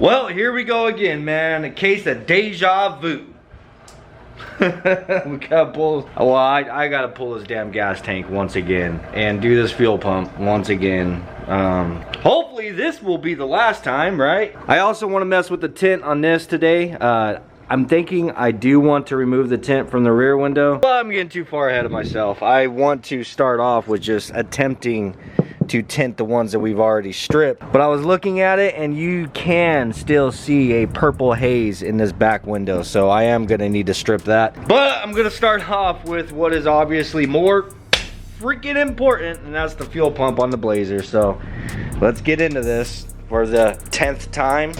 Well, here we go again, man. A case of deja vu. We gotta pull. Well, I gotta pull this damn gas tank once again and do this fuel pump once again. Hopefully this will be the last time, right? I also want to mess with the tint on this today. I'm thinking I do want to remove the tint from the rear window, but I'm getting too far ahead of myself. I want to start off with just attempting to tint the ones that we've already stripped. But I was looking at it and you can still see a purple haze in this back window, so I am gonna need to strip that. But I'm gonna start off with what is obviously more freaking important, and that's the fuel pump on the Blazer. So let's get into this for the 10th time.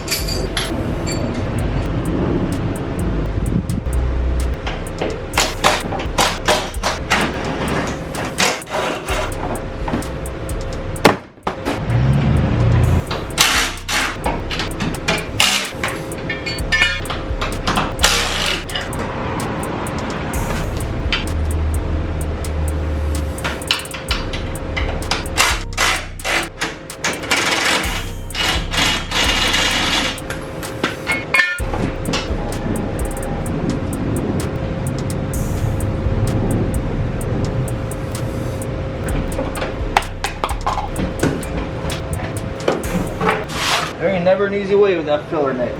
There ain't never an easy way with that filler neck.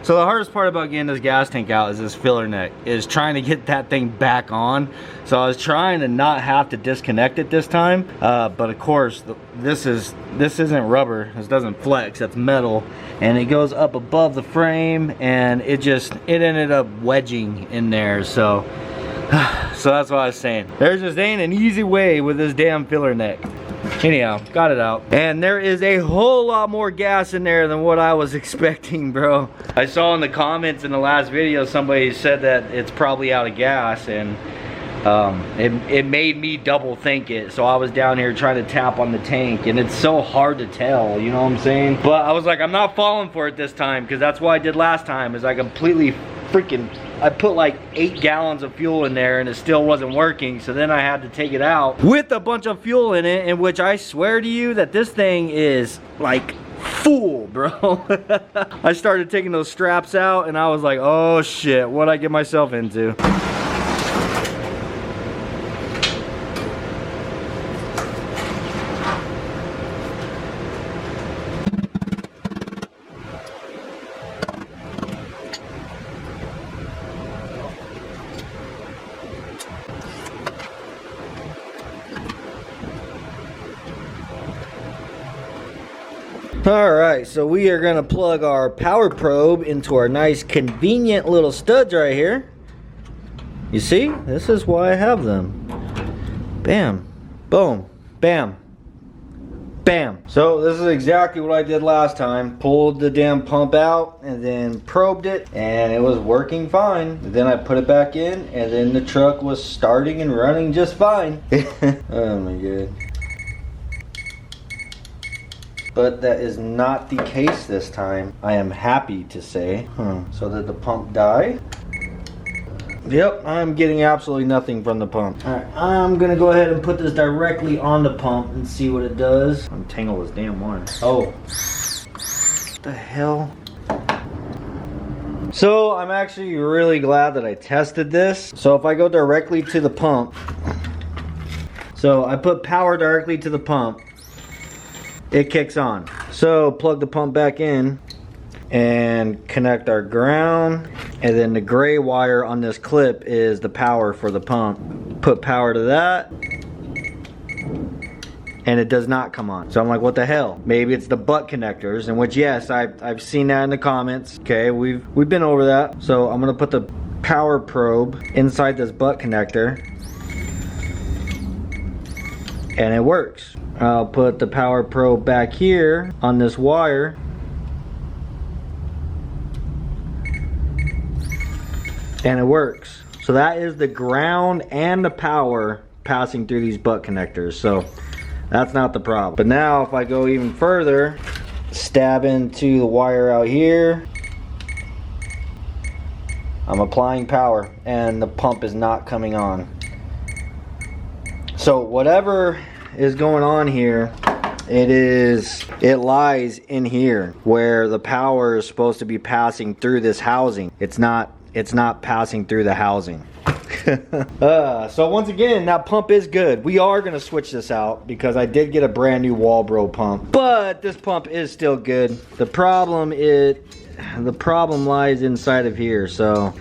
So the hardest part about getting this gas tank out is this filler neck, is trying to get that thing back on. So I was trying to not have to disconnect it this time, but of course this isn't rubber. This doesn't flex. That's metal, and it goes up above the frame, and it ended up wedging in there. So that's what I was saying. There just ain't an easy way with this damn filler neck. Anyhow, got it out. And there is a whole lot more gas in there than what I was expecting, bro. I saw in the comments in the last video, somebody said that it's probably out of gas, and it made me double think it. So I was down here trying to tap on the tank, and it's so hard to tell, you know what I'm saying? But I was like, I'm not falling for it this time, because that's what I did last time, is I completely I put like 8 gallons of fuel in there and it still wasn't working. So then I had to take it out with a bunch of fuel in it, in which I swear to you that this thing is like full, bro. I started taking those straps out and I was like, oh shit, what'd I get myself into? Alright, so we are going to plug our power probe into our nice convenient little studs right here. You see? This is why I have them. Bam. Boom. Bam. Bam. So this is exactly what I did last time. Pulled the damn pump out and then probed it, and it was working fine. And then I put it back in, and then the truck was starting and running just fine. Oh my god. But that is not the case this time, I am happy to say. So did the pump die? Yep, I'm getting absolutely nothing from the pump. Alright, I'm gonna go ahead and put this directly on the pump and see what it does. Untangle this damn wire. Oh. What the hell? So I'm actually really glad that I tested this. So if I go directly to the pump, so I put power directly to the pump, it kicks on. So plug the pump back in and connect our ground, and then the gray wire on this clip is the power for the pump. Put power to that and it does not come on. So I'm like, what the hell? Maybe it's the butt connectors, in which yes, I've seen that in the comments. Okay, we've been over that. So I'm gonna put the power probe inside this butt connector and it works. I'll put the power probe back here on this wire. And it works. So that is the ground and the power passing through these butt connectors. So that's not the problem. But now if I go even further, stab into the wire out here, I'm applying power and the pump is not coming on. So whatever is going on here, it lies in here where the power is supposed to be passing through this housing. It's not passing through the housing. So once again, that pump is good. We are gonna switch this out because I did get a brand new Walbro pump, but this pump is still good. The problem lies inside of here. So,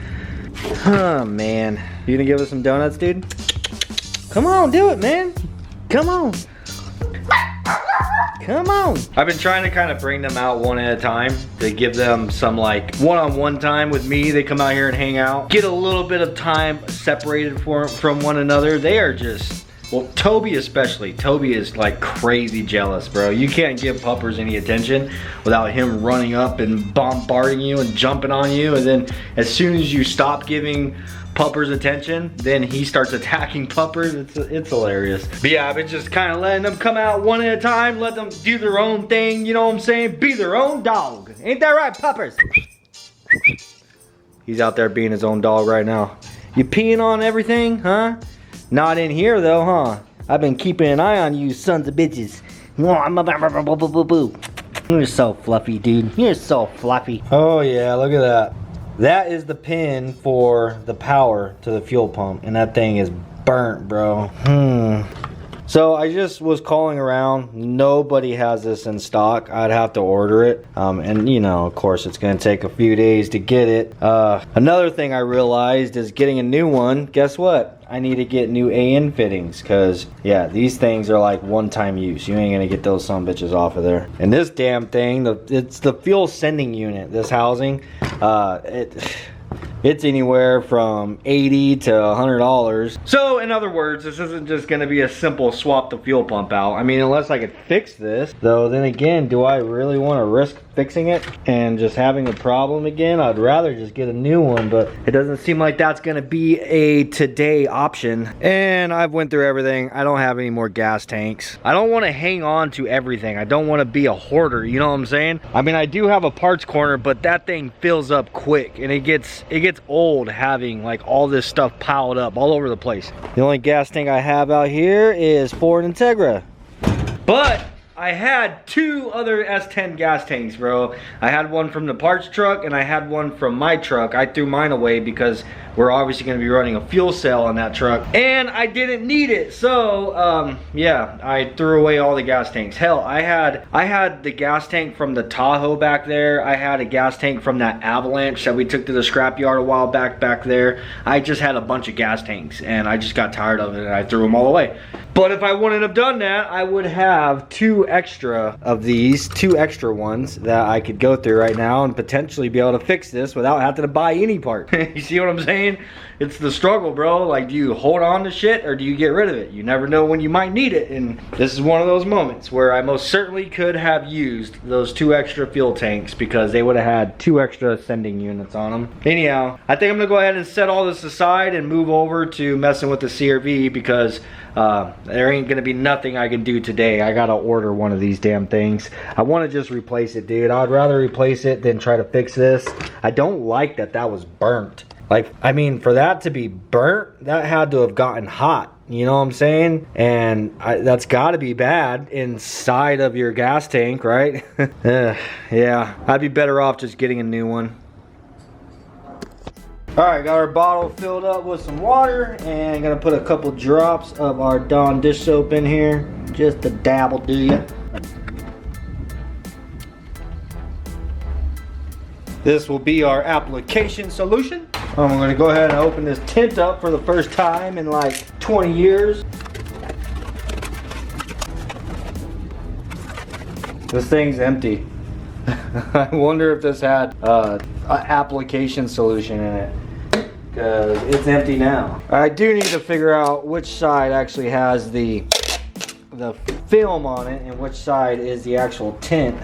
oh man, you gonna give us some donuts, dude? Come on, do it, man. Come on. Come on. I've been trying to kind of bring them out one at a time to give them some like one-on-one time with me. They come out here and hang out, get a little bit of time separated from one another. They are just, well, Toby especially. Toby is like crazy jealous, bro. You can't give puppers any attention without him running up and bombarding you and jumping on you. And then as soon as you stop giving puppers attention, then he starts attacking puppers. It's hilarious. But yeah, I've been just kind of letting them come out one at a time, let them do their own thing, you know what I'm saying? Be their own dog. Ain't that right, puppers? He's out there being his own dog right now. You peeing on everything, huh? Not in here though, huh? I've been keeping an eye on you sons of bitches. You're so fluffy, dude. You're so fluffy. Oh yeah, look at that. That is the pin for the power to the fuel pump, and that thing is burnt, bro. So I just was calling around. Nobody has this in stock. I'd have to order it. And you know, of course, it's gonna take a few days to get it. Another thing I realized is getting a new one. Guess what? I need to get new AN fittings, because yeah, these things are like one-time use. You ain't gonna get those son bitches off of there. And this damn thing, it's the fuel sending unit, this housing. It's anywhere from $80 to $100. So in other words, this isn't just gonna be a simple swap the fuel pump out. I mean, unless I could fix this, though, then again, do I really want to risk fixing it and just having a problem again? I'd rather just get a new one, but it doesn't seem like that's gonna be a today option. And I've went through everything. I don't have any more gas tanks. I don't want to hang on to everything. I don't want to be a hoarder, you know what I'm saying? I mean, I do have a parts corner, but that thing fills up quick, and it gets old having like all this stuff piled up all over the place. The only gas tank I have out here is Ford Integra, but I had two other S10 gas tanks, bro. I had one from the parts truck and I had one from my truck. I threw mine away because we're obviously going to be running a fuel cell on that truck, and I didn't need it. So yeah, I threw away all the gas tanks. Hell, I had the gas tank from the Tahoe back there. I had a gas tank from that Avalanche that we took to the scrapyard a while back there. I just had a bunch of gas tanks, and I just got tired of it and I threw them all away. But if I wouldn't have done that, I would have two extra of these, two extra ones that I could go through right now and potentially be able to fix this without having to buy any part. You see what I'm saying? It's the struggle, bro. Like, do you hold on to shit or do you get rid of it? You never know when you might need it, and this is one of those moments where I most certainly could have used those two extra fuel tanks because they would have had two extra sending units on them. Anyhow, I think I'm gonna go ahead and set all this aside and move over to messing with the CRV because there ain't gonna be nothing I can do today. I gotta order one of these damn things. I want to just replace it, dude. I'd rather replace it than try to fix this. I don't like that was burnt. Like, I mean, for that to be burnt, that had to have gotten hot. You know what I'm saying? And that's got to be bad inside of your gas tank, right? Yeah, I'd be better off just getting a new one. Alright, got our bottle filled up with some water, and gonna put a couple drops of our Dawn dish soap in here. Just to dabble, do ya? This will be our application solution. I'm gonna go ahead and open this tint up for the first time in like 20 years. This thing's empty. I wonder if this had an application solution in it, because it's empty now. I do need to figure out which side actually has the film on it and which side is the actual tint.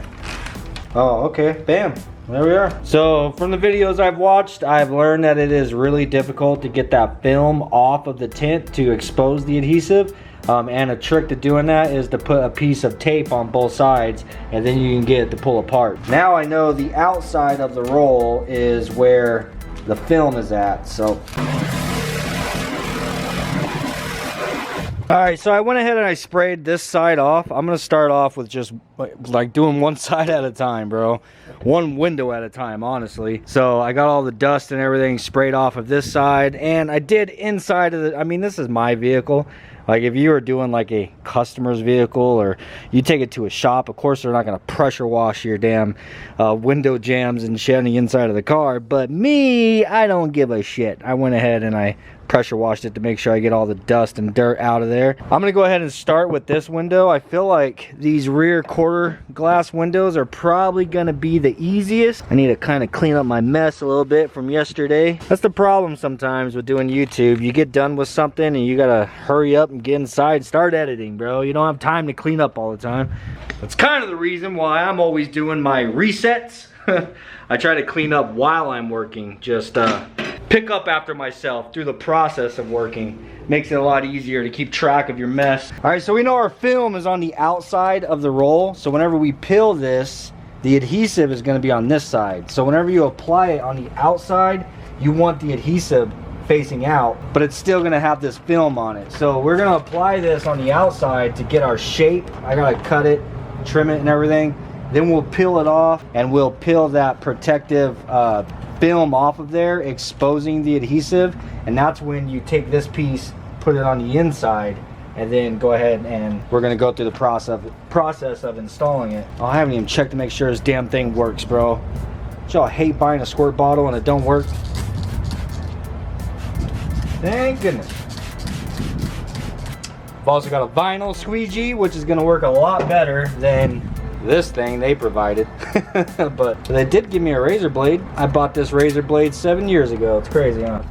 Oh, okay, bam. There we are. So from the videos I've watched, I've learned that it is really difficult to get that film off of the tint to expose the adhesive. And a trick to doing that is to put a piece of tape on both sides, and then you can get it to pull apart. Now I know the outside of the roll is where the film is at, so. All right, so I went ahead and I sprayed this side off. I'm gonna start off with just like doing one side at a time, bro. One window at a time, honestly. So I got all the dust and everything sprayed off of this side, and I did inside of the, I mean, this is my vehicle. Like if you were doing like a customer's vehicle or you take it to a shop, of course they're not gonna pressure wash your damn window jams and shit on the inside of the car. But me, I don't give a shit. I went ahead and I pressure washed it to make sure I get all the dust and dirt out of there. I'm gonna go ahead and start with this window. I feel like these rear quarter glass windows are probably gonna be the easiest. I need to kind of clean up my mess a little bit from yesterday. That's the problem sometimes with doing YouTube. You get done with something and you gotta hurry up and get inside, start editing, bro. You don't have time to clean up all the time. That's kind of the reason why I'm always doing my resets. I try to clean up while I'm working, just pick up after myself through the process of working. Makes it a lot easier to keep track of your mess. All right, so we know our film is on the outside of the roll, so whenever we peel this, the adhesive is going to be on this side. So whenever you apply it on the outside, you want the adhesive facing out, but it's still going to have this film on it. So we're going to apply this on the outside to get our shape. I got to cut it, trim it and everything. Then we'll peel it off and we'll peel that protective film off of there, exposing the adhesive, and that's when you take this piece, put it on the inside, and then go ahead and we're gonna go through the process of installing it. Oh, I haven't even checked to make sure this damn thing works, bro. Y'all hate buying a squirt bottle and it don't work. Thank goodness. I've also got a vinyl squeegee, which is gonna work a lot better than this thing they provided. But they did give me a razor blade. I bought this razor blade 7 years ago. It's crazy, huh?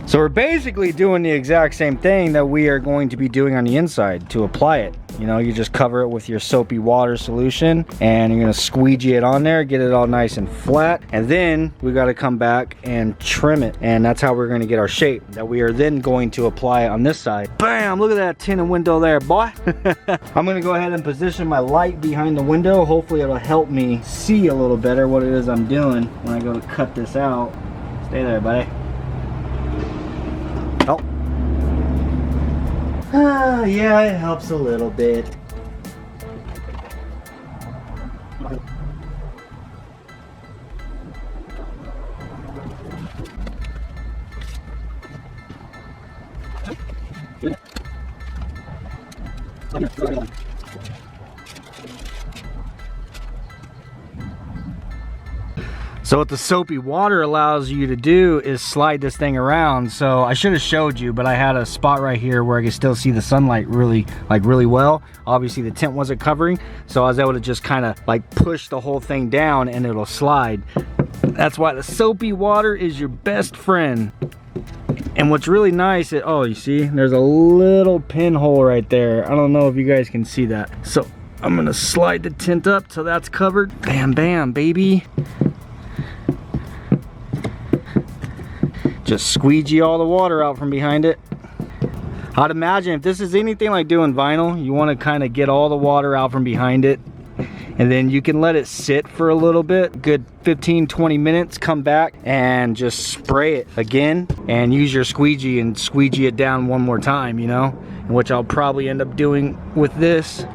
So we're basically doing the exact same thing that we are going to be doing on the inside to apply it. You know, you just cover it with your soapy water solution and you're gonna squeegee it on there, get it all nice and flat, and then we got to come back and trim it, and that's how we're going to get our shape that we are then going to apply on this side. Bam! Look at that tinted window there, boy. I'm going to go ahead and position my light behind the window. Hopefully it'll help me see a little better what it is I'm doing when I go to cut this out. Stay there, buddy. Oh. Yeah, it helps a little bit. So what the soapy water allows you to do is slide this thing around. So I should have showed you, but I had a spot right here where I could still see the sunlight really well. Obviously the tint wasn't covering, so I was able to just kind of like push the whole thing down and it'll slide. That's why the soapy water is your best friend. And what's really nice is, oh, you see, there's a little pinhole right there. I don't know if you guys can see that. So I'm gonna slide the tint up till that's covered. Bam, bam, baby. Just squeegee all the water out from behind it. I'd imagine if this is anything like doing vinyl, you want to kind of get all the water out from behind it, and then you can let it sit for a little bit, good 15-20 minutes, come back and just spray it again and use your squeegee and squeegee it down one more time, you know, which I'll probably end up doing with this.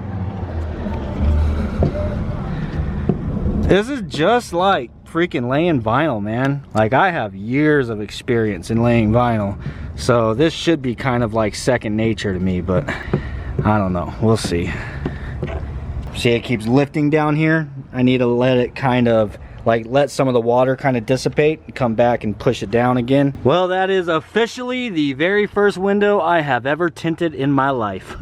This is just like freaking laying vinyl, man. Like, I have years of experience in laying vinyl, so this should be kind of like second nature to me, but I don't know, we'll see. See, it keeps lifting down here. I need to let it kind of like let some of the water kind of dissipate and come back and push it down again. Well, that is officially the very first window I have ever tinted in my life.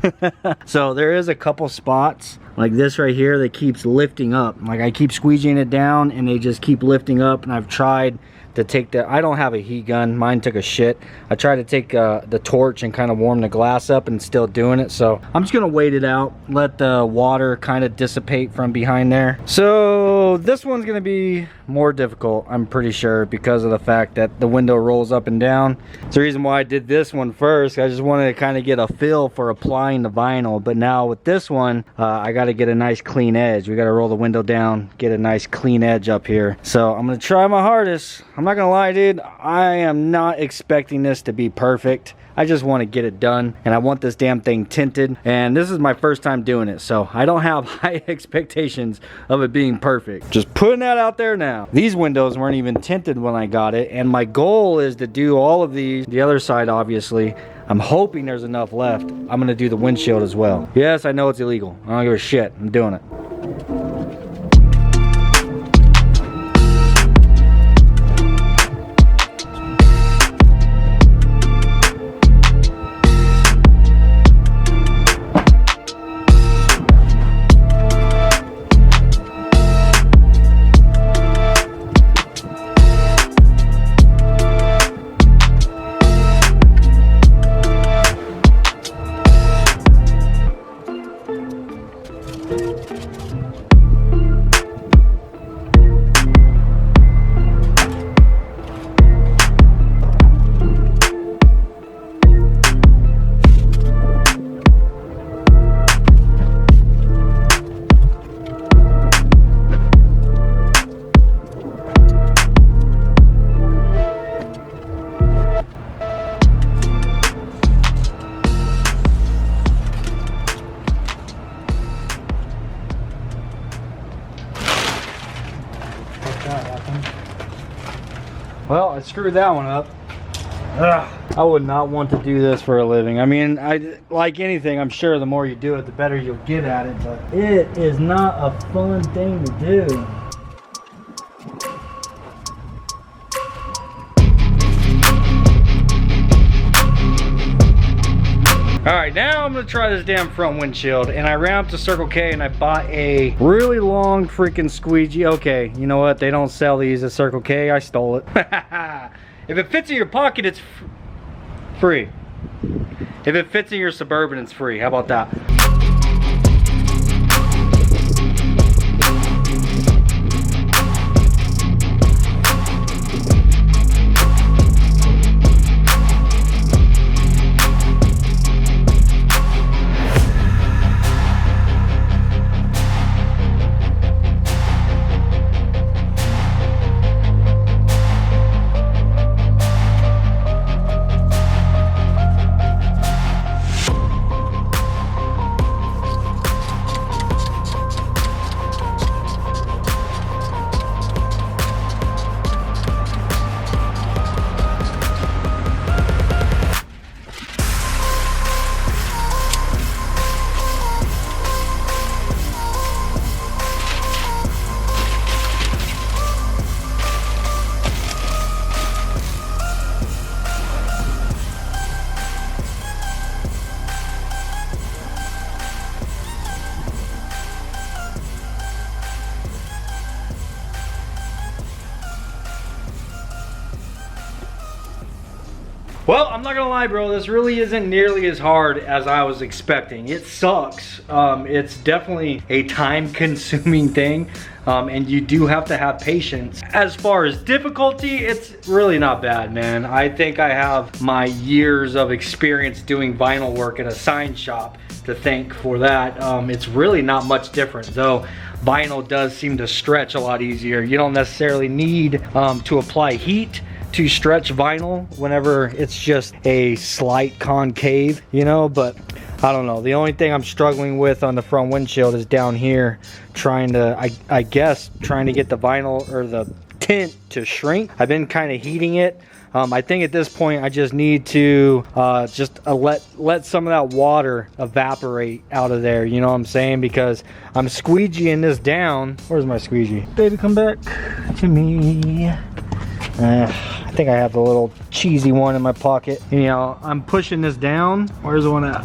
So there is a couple spots like this right here that keeps lifting up. Like, I keep squeegeeing it down and they just keep lifting up, and I've tried to take the, I don't have a heat gun, mine took a shit. I tried to take the torch and kind of warm the glass up, and still doing it. So I'm just gonna wait it out, let the water kind of dissipate from behind there. So this one's gonna be more difficult, I'm pretty sure, because of the fact that the window rolls up and down. It's the reason why I did this one first. I just wanted to kind of get a feel for applying the vinyl, but now with this one, I got got to get a nice clean edge. We got to roll the window down, get a nice clean edge up here. So I'm going to try my hardest. I'm not going to lie, dude. I am not expecting this to be perfect. I just want to get it done, and I want this damn thing tinted, and this is my first time doing it, so I don't have high expectations of it being perfect. Just putting that out there now. These windows weren't even tinted when I got it, and my goal is to do all of these. The other side, obviously, I'm hoping there's enough left. I'm going to do the windshield as well. Yes, I know it's illegal. I don't give a shit. I'm doing it. Well, I screwed that one up. Ugh. I would not want to do this for a living. I mean, like anything, I'm sure the more you do it, the better you'll get at it, but it is not a fun thing to do. Alright, now I'm gonna try this damn front windshield, and I ran up to Circle K and I bought a really long freaking squeegee. Okay, you know what? They don't sell these at Circle K. I stole it. If it fits in your pocket, it's free. If it fits in your Suburban, it's free. How about that? Well, I'm not gonna lie, bro, this really isn't nearly as hard as I was expecting. It sucks. It's definitely a time-consuming thing, and you do have to have patience. As far as difficulty, it's really not bad, man. I think I have my years of experience doing vinyl work at a sign shop to thank for that. It's really not much different, though vinyl does seem to stretch a lot easier. You don't necessarily need to apply heat to stretch vinyl whenever it's just a slight concave, you know, but I don't know. The only thing I'm struggling with on the front windshield is down here, trying to, I guess, trying to get the vinyl or the tint to shrink. I've been kind of heating it. I think at this point I just need to let some of that water evaporate out of there, you know what I'm saying? Because I'm squeegeeing this down. Where's my squeegee? Baby, come back to me. I think I have the little cheesy one in my pocket. You know, I'm pushing this down. Where's the one at?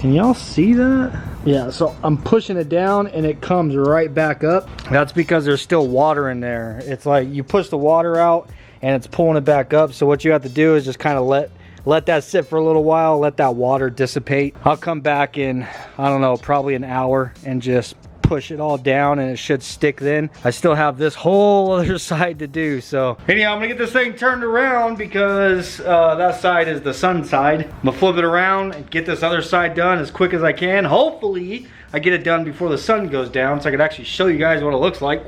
Can y'all see that? Yeah, so I'm pushing it down and it comes right back up. That's because there's still water in there. It's like you push the water out and it's pulling it back up. So what you have to do is just kind of let that sit for a little while, let that water dissipate. I'll come back in, I don't know, probably an hour and just push it all down and it should stick then. I still have this whole other side to do. So anyhow, I'm gonna get this thing turned around because that side is the sun side. I'm gonna flip it around and get this other side done as quick as I can. Hopefully I get it done before the sun goes down so I can actually show you guys what it looks like.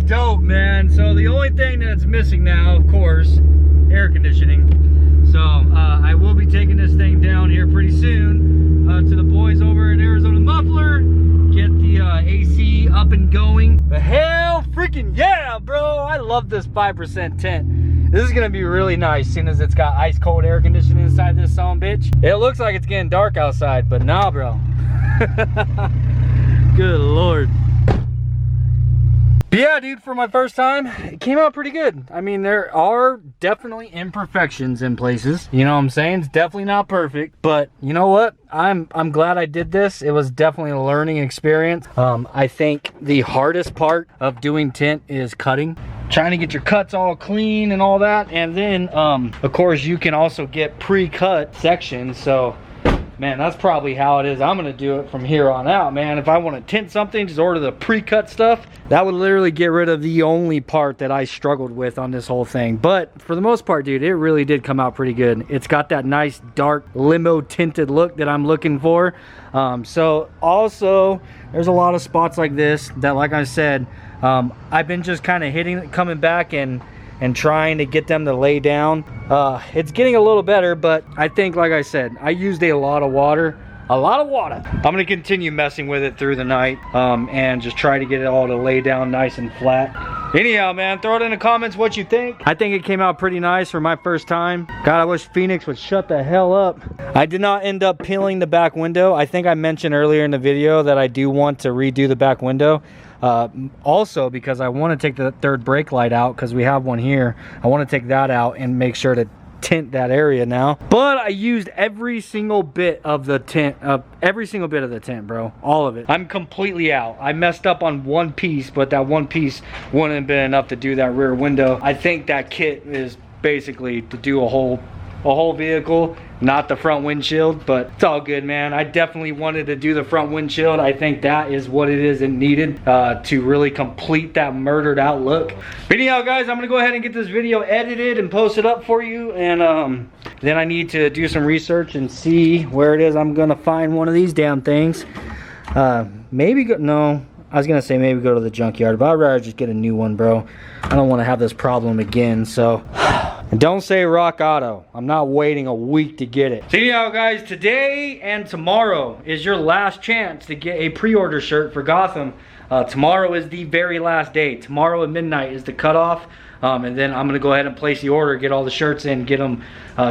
Dope, man. So the only thing that's missing now, of course, air conditioning. So I will be taking this thing down here pretty soon to the boys over at Arizona Muffler, get the AC up and going. But hell freaking yeah, bro, I love this 5% tint. This is gonna be really nice, seeing as it's got ice cold air conditioning inside this son bitch. It looks like it's getting dark outside, but nah, bro. Good Lord. But yeah, dude, for my first time, it came out pretty good. I mean, there are definitely imperfections in places. You know what I'm saying? It's definitely not perfect, but you know what? I'm glad I did this. It was definitely a learning experience. I think the hardest part of doing tint is cutting. Trying to get your cuts all clean and all that. And then, of course, you can also get pre-cut sections. So, man, that's probably how it is. I'm gonna do it from here on out, man. If I want to tint something, just order the pre-cut stuff. That would literally get rid of the only part that I struggled with on this whole thing. But for the most part, dude, it really did come out pretty good. It's got that nice dark limo tinted look that I'm looking for. So also, there's a lot of spots like this that, like I said, I've been just kind of coming back and trying to get them to lay down. It's getting a little better, but I think, like I said, I used a lot of water. I'm gonna continue messing with it through the night and just try to get it all to lay down nice and flat. Anyhow, man, throw it in the comments what you think. I think it came out pretty nice for my first time. God, I wish Phoenix would shut the hell up. I did not end up peeling the back window. I think I mentioned earlier in the video that I do want to redo the back window. Also because I want to take the third brake light out, because we have one here. I want to take that out and make sure to tint that area now. But I used every single bit of the tint, bro. All of it. I'm completely out. I messed up on one piece, but that one piece wouldn't have been enough to do that rear window. I think that kit is basically to do a whole vehicle, not the front windshield, but it's all good, man. I definitely wanted to do the front windshield. I think that is what it is and needed to really complete that murdered out look. But anyhow, guys, I'm gonna go ahead and get this video edited and post it up for you, and then I need to do some research and see where it is I'm gonna find one of these damn things. Maybe go, no, I was gonna say maybe go to the junkyard, but I'd rather just get a new one, bro. I don't want to have this problem again, so. And don't say Rock Auto. I'm not waiting a week to get it. So anyhow, guys, today and tomorrow is your last chance to get a pre-order shirt for Gotham. Tomorrow is the very last day. Tomorrow at midnight is the cutoff. And then I'm gonna go ahead and place the order, get all the shirts in, get them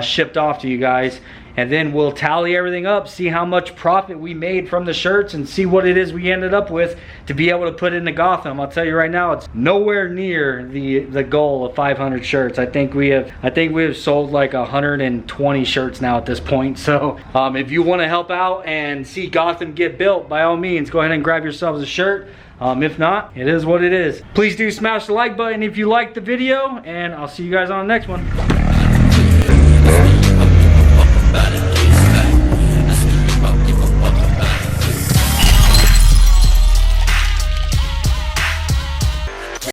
shipped off to you guys. And then we'll tally everything up, see how much profit we made from the shirts, and see what it is we ended up with to be able to put into Gotham. I'll tell you right now, it's nowhere near the goal of 500 shirts. I think we have sold like 120 shirts now at this point. So if you want to help out and see Gotham get built, by all means, go ahead and grab yourselves a shirt. If not, it is what it is. Please do smash the like button if you liked the video, and I'll see you guys on the next one.